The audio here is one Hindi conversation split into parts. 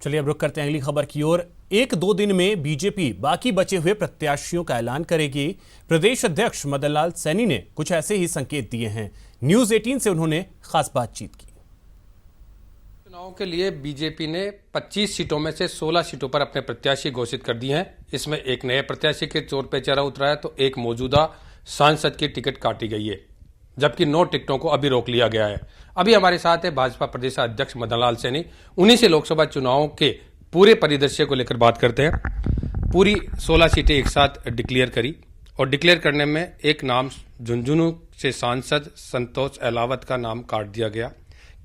चलिए अब रुक करते हैं अगली खबर की ओर। एक दो दिन में बीजेपी बाकी बचे हुए प्रत्याशियों का ऐलान करेगी। प्रदेश अध्यक्ष मदन लाल सैनी ने कुछ ऐसे ही संकेत दिए हैं। न्यूज 18 से उन्होंने खास बातचीत की। चुनाव के लिए बीजेपी ने 25 सीटों में से 16 सीटों पर अपने प्रत्याशी घोषित कर दिए हैं। इसमें एक नए प्रत्याशी के तौर पर चेहरा उतरा है तो एक मौजूदा सांसद की टिकट काटी गई है, जबकि 9 टिकटों को अभी रोक लिया गया है। अभी हमारे साथ है भाजपा प्रदेश अध्यक्ष मदन लाल सैनी। उन्हीं से लोकसभा चुनाव के पूरे परिदृश्य को लेकर बात करते हैं। पूरी 16 सीटें एक साथ डिक्लेयर करी और डिक्लेयर करने में एक नाम झुंझुनू से सांसद संतोष अहलावत का नाम काट दिया गया।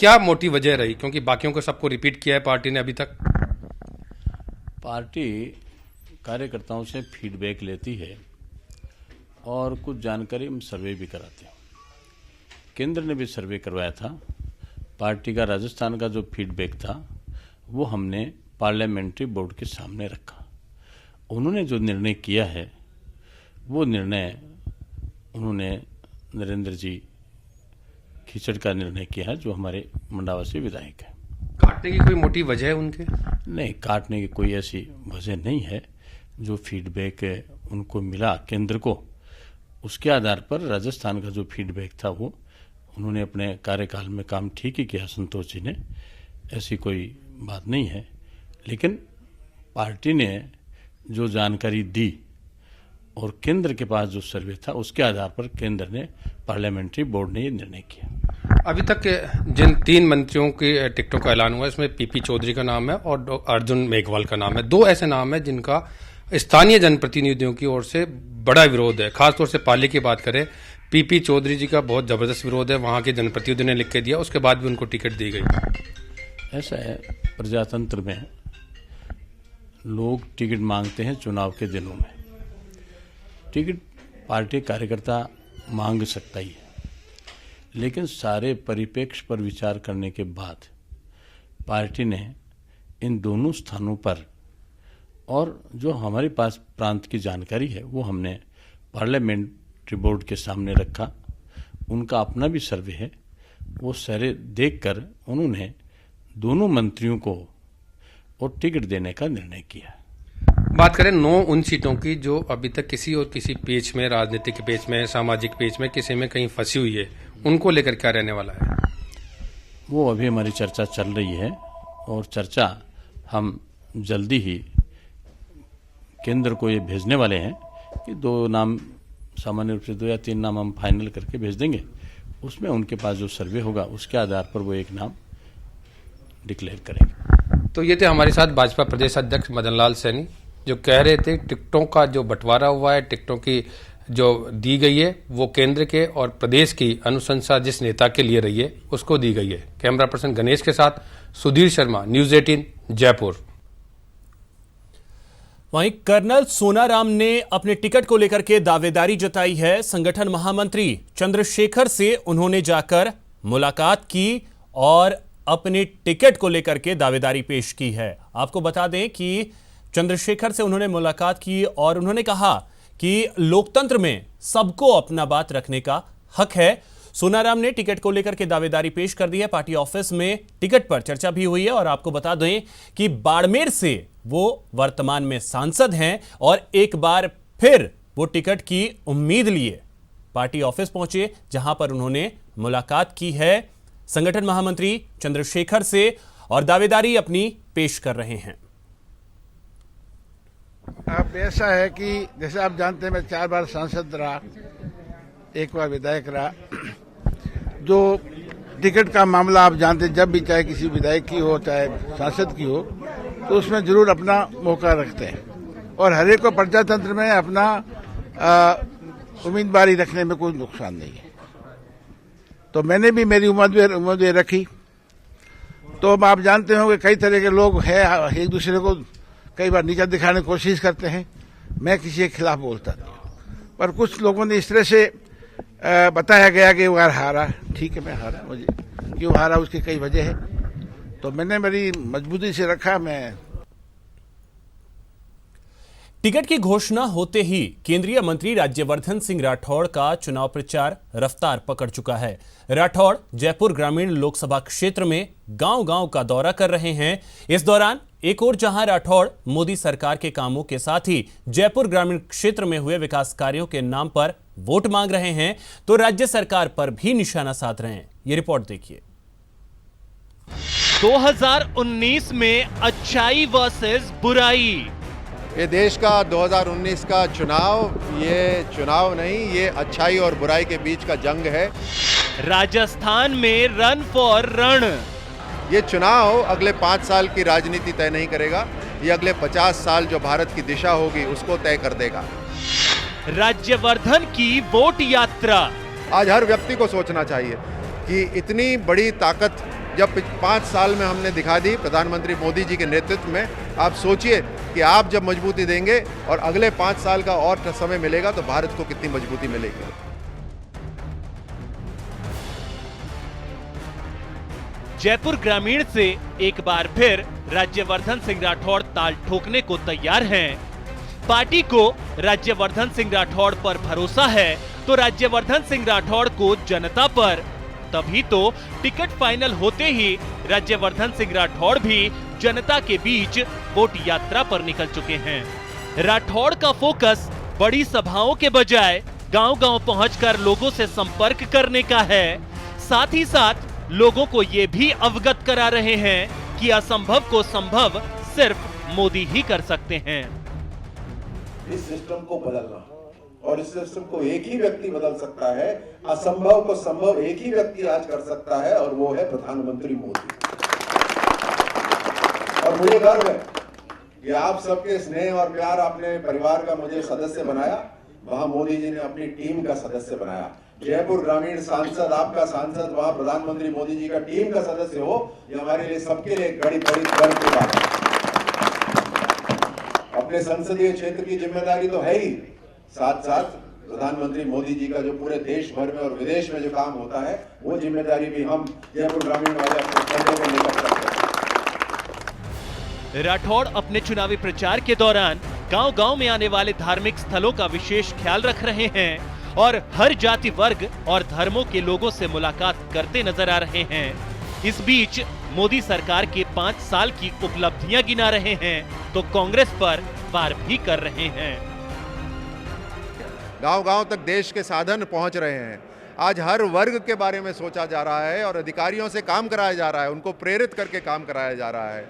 क्या मोटी वजह रही, क्योंकि बाकियों को सबको रिपीट किया है पार्टी ने अभी तक? पार्टी कार्यकर्ताओं से फीडबैक लेती है और कुछ जानकारी हम सर्वे भी कराते हैं। केंद्र ने भी सर्वे करवाया था। पार्टी का राजस्थान का जो फीडबैक था वो हमने पार्लियामेंट्री बोर्ड के सामने रखा। उन्होंने जो निर्णय किया है वो निर्णय उन्होंने नरेंद्र जी खिचड़ का निर्णय किया है, जो हमारे मंडावासी विधायक है। काटने की कोई मोटी वजह है उनके? नहीं, काटने की कोई ऐसी वजह नहीं है। जो फीडबैक उनको मिला केंद्र को, उसके आधार पर राजस्थान का जो फीडबैक था वो उन्होंने अपने कार्यकाल में काम ठीक ही किया संतोष जी ने, ऐसी कोई बात नहीं है। लेकिन पार्टी ने जो जानकारी दी और केंद्र के पास जो सर्वे था उसके आधार पर केंद्र ने पार्लियामेंट्री बोर्ड ने ये निर्णय किया। अभी तक जिन 3 मंत्रियों की टिकटों का ऐलान हुआ है उसमें पीपी चौधरी का नाम है और अर्जुन मेघवाल का नाम है। 2 ऐसे नाम है जिनका स्थानीय जनप्रतिनिधियों की ओर से बड़ा विरोध है। खासतौर से पाली की बात करें, पीपी चौधरी जी का बहुत जबरदस्त विरोध है, वहां के जनप्रतिनिधियों ने लिख के दिया, उसके बाद भी उनको टिकट दी गई। ऐसा है, प्रजातंत्र में लोग टिकट मांगते हैं चुनाव के दिनों में। टिकट पार्टी कार्यकर्ता मांग सकता ही है, लेकिन सारे परिप्रेक्ष्य पर विचार करने के बाद पार्टी ने इन दोनों स्थानों पर, और जो हमारे पास प्रांत की जानकारी है वो हमने पार्लियामेंट्री बोर्ड के सामने रखा। उनका अपना भी सर्वे है, वो सर्वे देखकर उन्होंने दोनों मंत्रियों को और टिकट देने का निर्णय किया। बात करें 9 उन सीटों की जो अभी तक किसी और किसी पेच में, राजनीतिक पेच में, सामाजिक पेच में, किसी में कहीं फंसी हुई है, उनको लेकर क्या रहने वाला है? वो अभी हमारी चर्चा चल रही है और चर्चा हम जल्दी ही केंद्र को ये भेजने वाले हैं कि 2 नाम, सामान्य रूप से 2 या 3 नाम हम फाइनल करके भेज देंगे। उसमें उनके पास जो सर्वे होगा उसके आधार पर वो एक नाम डिक्लेयर करेंगे। तो ये थे हमारे साथ भाजपा प्रदेश अध्यक्ष मदन लाल सैनी, जो कह रहे थे टिकटों का जो बंटवारा हुआ है, टिकटों की जो दी गई है वो केंद्र के और प्रदेश की अनुशंसा जिस नेता के लिए रही है उसको दी गई है। कैमरा पर्सन गणेश के साथ सुधीर शर्मा, न्यूज 18 जयपुर। वहीं कर्नल सोनाराम ने अपने टिकट को लेकर के दावेदारी जताई है। संगठन महामंत्री चंद्रशेखर से उन्होंने जाकर मुलाकात की और अपने टिकट को लेकर के दावेदारी पेश की है। आपको बता दें कि चंद्रशेखर से उन्होंने मुलाकात की और उन्होंने कहा कि लोकतंत्र में सबको अपना बात रखने का हक है। सोनाराम ने टिकट को लेकर के दावेदारी पेश कर दी है। पार्टी ऑफिस में टिकट पर चर्चा भी हुई है और आपको बता दें कि बाड़मेर से वो वर्तमान में सांसद हैं और एक बार फिर वो टिकट की उम्मीद लिए पार्टी ऑफिस पहुंचे, जहां पर उन्होंने मुलाकात की है संगठन महामंत्री चंद्रशेखर से और दावेदारी अपनी पेश कर रहे हैं। अब ऐसा है कि जैसे आप जानते हैं मैं 4 बार सांसद रहा, 1 बार विधायक रहा। जो टिकट का मामला आप जानते हैं, जब भी चाहे किसी विधायक की हो चाहे सांसद की हो, तो उसमें जरूर अपना मौका रखते हैं और हर एक को प्रजातंत्र में अपना उम्मीदवारी रखने में कोई नुकसान नहीं है। तो मैंने भी मेरी उम्मीदवारी रखी। तो अब आप जानते होंगे कई तरह के लोग हैं, एक दूसरे को कई बार नीचा दिखाने की कोशिश करते हैं। मैं किसी के खिलाफ बोलता नहीं, पर कुछ लोगों ने इस तरह से बताया गया कि वो यार हारा। ठीक है, मैं हारा, मुझे क्यों हारा उसकी कई वजह है, तो मैंने बड़ी मजबूती से रखा। मैं टिकट की घोषणा होते ही केंद्रीय मंत्री राज्यवर्धन सिंह राठौड़ का चुनाव प्रचार रफ्तार पकड़ चुका है। राठौड़ जयपुर ग्रामीण लोकसभा क्षेत्र में गांव-गांव का दौरा कर रहे हैं। इस दौरान एक और जहां राठौड़ मोदी सरकार के कामों के साथ ही जयपुर ग्रामीण क्षेत्र में हुए विकास कार्यों के नाम पर वोट मांग रहे हैं, तो राज्य सरकार पर भी निशाना साध रहे हैं। ये रिपोर्ट देखिए। 2019 में अच्छाई वर्सेस बुराई। ये देश का 2019 का चुनाव, ये चुनाव नहीं, ये अच्छाई और बुराई के बीच का जंग है। राजस्थान में रन फॉर रण। ये चुनाव अगले 5 साल की राजनीति तय नहीं करेगा, ये अगले 50 साल जो भारत की दिशा होगी उसको तय कर देगा। राज्यवर्धन की वोट यात्रा। आज हर व्यक्ति को सोचना चाहिए कि इतनी बड़ी ताकत जब 5 साल में हमने दिखा दी प्रधानमंत्री मोदी जी के नेतृत्व में, आप सोचिए कि आप जब मजबूती देंगे और अगले 5 साल का और समय मिलेगा तो भारत को कितनी मजबूती मिलेगी। जयपुर ग्रामीण से एक बार फिर राज्यवर्धन सिंह राठौड़ ताल ठोकने को तैयार हैं। पार्टी को राज्यवर्धन सिंह राठौड़ पर भरोसा है तो राज्यवर्धन सिंह राठौड़ को जनता पर। तभी तो टिकट फाइनल होते ही राज्यवर्धन सिंह राठौड़ भी जनता के बीच वोट यात्रा पर निकल चुके हैं। राठौड़ का फोकस बड़ी सभाओं के बजाय गांव-गांव पहुंचकर लोगों से संपर्क करने का है। साथ ही साथ लोगों को ये भी अवगत करा रहे हैं कि असंभव को संभव सिर्फ मोदी ही कर सकते हैं। इस सिस्टम को बदलना, और इस सिस्टम को एक ही व्यक्ति बदल सकता है। असंभव को संभव एक ही व्यक्ति आज कर सकता है और वो है प्रधानमंत्री मोदी। और मुझे गर्व है कि आप सबके स्नेह और प्यार, आपने परिवार का मुझे सदस्य बनाया, वहां मोदी जी ने अपनी टीम का सदस्य बनाया। जयपुर ग्रामीण सांसद, आपका सांसद वहां प्रधानमंत्री मोदी जी का टीम का सदस्य हो, ये हमारे लिए सबके लिए बड़ी गर्व की बात है। अपने संसदीय क्षेत्र की जिम्मेदारी तो है ही, साथ साथ प्रधानमंत्री मोदी जी का जो पूरे देश भर में और विदेश में जो काम होता है, वो जिम्मेदारी भी हम जयपुर ग्रामीण वाले अपने कंधे पर लेकर चलते हैं। राठौड़ अपने चुनावी प्रचार के दौरान गांव-गांव में आने वाले धार्मिक स्थलों का विशेष ख्याल रख रहे हैं और हर जाति, वर्ग और धर्मों के लोगों से मुलाकात करते नजर आ रहे हैं। इस बीच मोदी सरकार के 5 साल की उपलब्धियां गिना रहे हैं तो कांग्रेस पर वार भी कर रहे हैं। गांव-गांव तक देश के साधन पहुंच रहे हैं। आज हर वर्ग के बारे में सोचा जा रहा है और अधिकारियों से काम कराया जा रहा है, उनको प्रेरित करके काम कराया जा रहा है।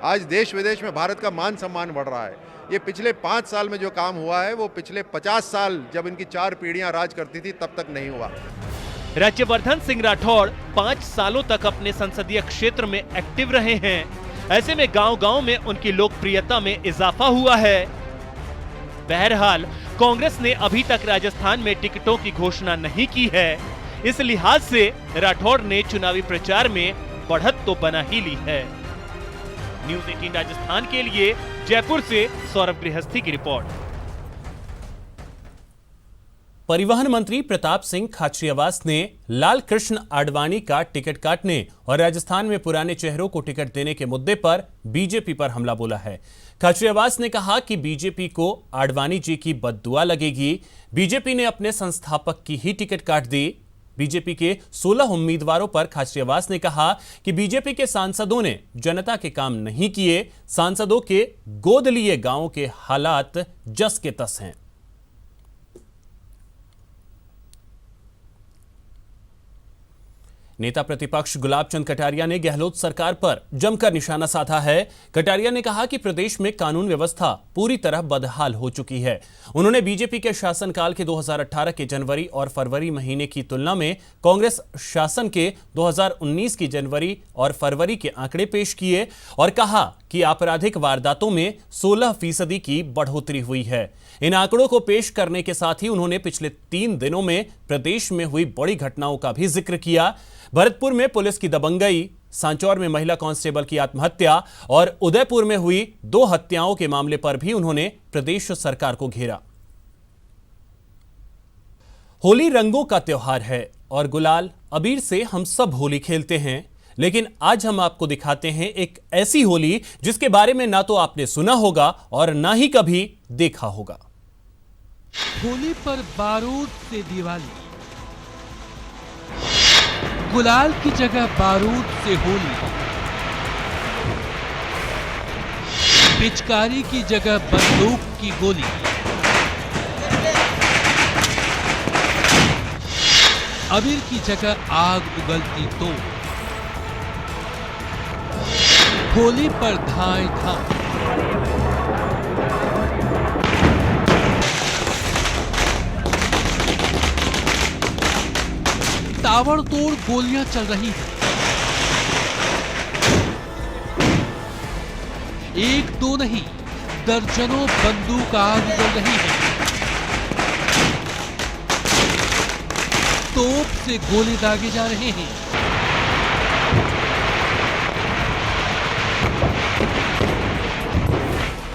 आज देश विदेश में भारत का मान सम्मान बढ़ रहा है। ये पिछले 5 साल में जो काम हुआ है वो पिछले 50 साल जब इनकी 4 पीढ़ियां राज करती थी तब तक नहीं हुआ। राज्यवर्धन सिंह राठौड़ 5 सालों तक अपने संसदीय क्षेत्र में एक्टिव रहे हैं। ऐसे में गांव-गांव में उनकी लोकप्रियता में इजाफा हुआ है। बहरहाल कांग्रेस ने अभी तक राजस्थान में टिकटों की घोषणा नहीं की है। इस लिहाज से राठौड़ ने चुनावी प्रचार में बढ़त तो बना ही ली है। न्यूज़ 18 राजस्थान के लिए जयपुर से सौरभ गृहस्थी की रिपोर्ट। परिवहन मंत्री प्रताप सिंह खाचरियावास ने लाल कृष्ण आडवाणी का टिकट काटने और राजस्थान में पुराने चेहरों को टिकट देने के मुद्दे पर बीजेपी पर हमला बोला है। खाचरियावास ने कहा कि बीजेपी को आडवाणी जी की बद्दुआ लगेगी। बीजेपी ने अपने संस्थापक की ही टिकट काट दी। बीजेपी के 16 उम्मीदवारों पर खाचरियावास ने कहा कि बीजेपी के सांसदों ने जनता के काम नहीं किए। सांसदों के गोद लिए गांवों के हालात जस के तस हैं। नेता प्रतिपक्ष गुलाब चंद कटारिया ने गहलोत सरकार पर जमकर निशाना साधा है। कटारिया ने कहा कि प्रदेश में कानून व्यवस्था पूरी तरह बदहाल हो चुकी है। उन्होंने बीजेपी के शासनकाल के 2018 के जनवरी और फरवरी महीने की तुलना में कांग्रेस शासन के 2019 की जनवरी और फरवरी के आंकड़े पेश किए और कहा कि आपराधिक वारदातों में 16% की बढ़ोतरी हुई है। इन आंकड़ों को पेश करने के साथ ही उन्होंने पिछले 3 दिनों में प्रदेश में हुई बड़ी घटनाओं का भी जिक्र किया। भरतपुर में पुलिस की दबंगई, सांचौर में महिला कांस्टेबल की आत्महत्या और उदयपुर में हुई 2 हत्याओं के मामले पर भी उन्होंने प्रदेश सरकार को घेरा। होली रंगों का त्योहार है और गुलाल अबीर से हम सब होली खेलते हैं, लेकिन आज हम आपको दिखाते हैं एक ऐसी होली जिसके बारे में ना तो आपने सुना होगा और ना ही कभी देखा होगा। होली पर बारूद से दिवाली, गुलाल की जगह बारूद से होली। पिचकारी की जगह बंदूक की गोली, अबीर की जगह आग उगलती तो होली पर धाए धाम। ताबड़तोड़ गोलियां चल रही हैं। एक दो नहीं, दर्जनों बंदूक आग उगल रही है। तोप से गोले दागे जा रहे हैं।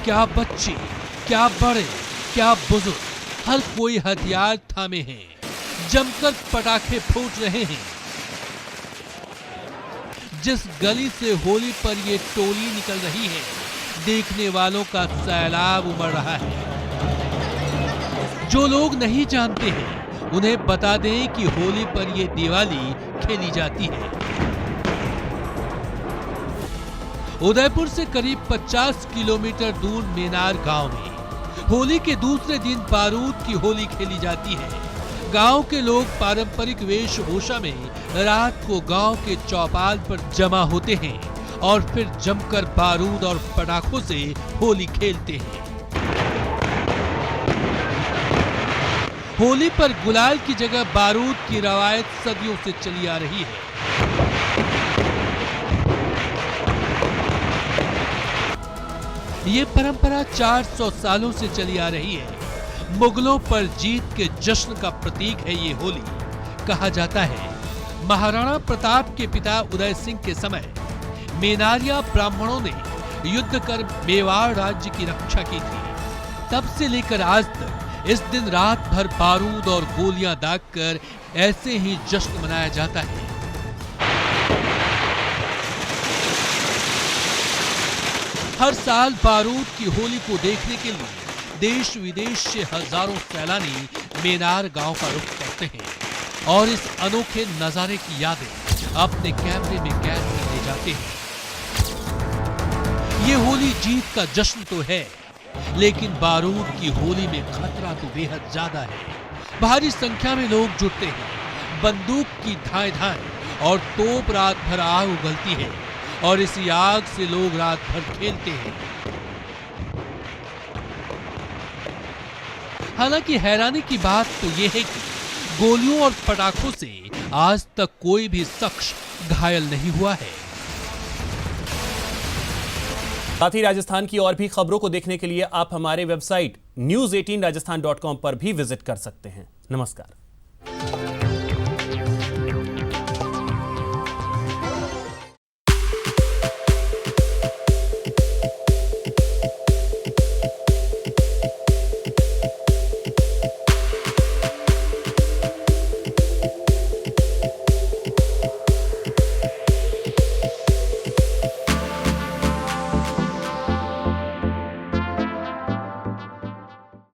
क्या बच्चे, क्या बड़े, क्या बुजुर्ग, हर कोई हथियार थामे हैं, जमकर पटाखे फूट रहे हैं। जिस गली से होली पर ये टोली निकल रही है, देखने वालों का सैलाब उमड़ रहा है। जो लोग नहीं जानते हैं, उन्हें बता दें कि होली पर ये दिवाली खेली जाती है। उदयपुर से करीब 50 किलोमीटर दूर मेनार गांव में होली के दूसरे दिन बारूद की होली खेली जाती है। गांव के लोग पारंपरिक वेशभूषा में रात को गांव के चौपाल पर जमा होते हैं और फिर जमकर बारूद और पटाखों से होली खेलते हैं। होली पर गुलाल की जगह बारूद की रवायत सदियों से चली आ रही है। ये परंपरा 400 सालों से चली आ रही है। मुगलों पर जीत के जश्न का प्रतीक है ये होली। कहा जाता है महाराणा प्रताप के पिता उदय सिंह के समय मेनारिया ब्राह्मणों ने युद्ध कर मेवाड़ राज्य की रक्षा की थी। तब से लेकर आज तक इस दिन रात भर बारूद और गोलियां दागकर ऐसे ही जश्न मनाया जाता है। हर साल बारूद की होली को देखने के लिए देश विदेश से हजारों सैलानी मेनार गांव का रुख करते हैं और इस अनोखे नजारे की यादें अपने कैमरे में कैद कर ले जाते हैं। ये होली जीत का जश्न तो है, लेकिन बारूद की होली में खतरा तो बेहद ज्यादा है। भारी संख्या में लोग जुटते हैं, बंदूक की धाए धाए और तोप रात भर आग उगलती है और इसी आग से लोग रात भर खेलते हैं। हालांकि हैरानी की बात तो यह है कि गोलियों और पटाखों से आज तक कोई भी शख्स घायल नहीं हुआ है। साथ ही राजस्थान की और भी खबरों को देखने के लिए आप हमारे वेबसाइट news18rajasthan.com पर भी विजिट कर सकते हैं। नमस्कार।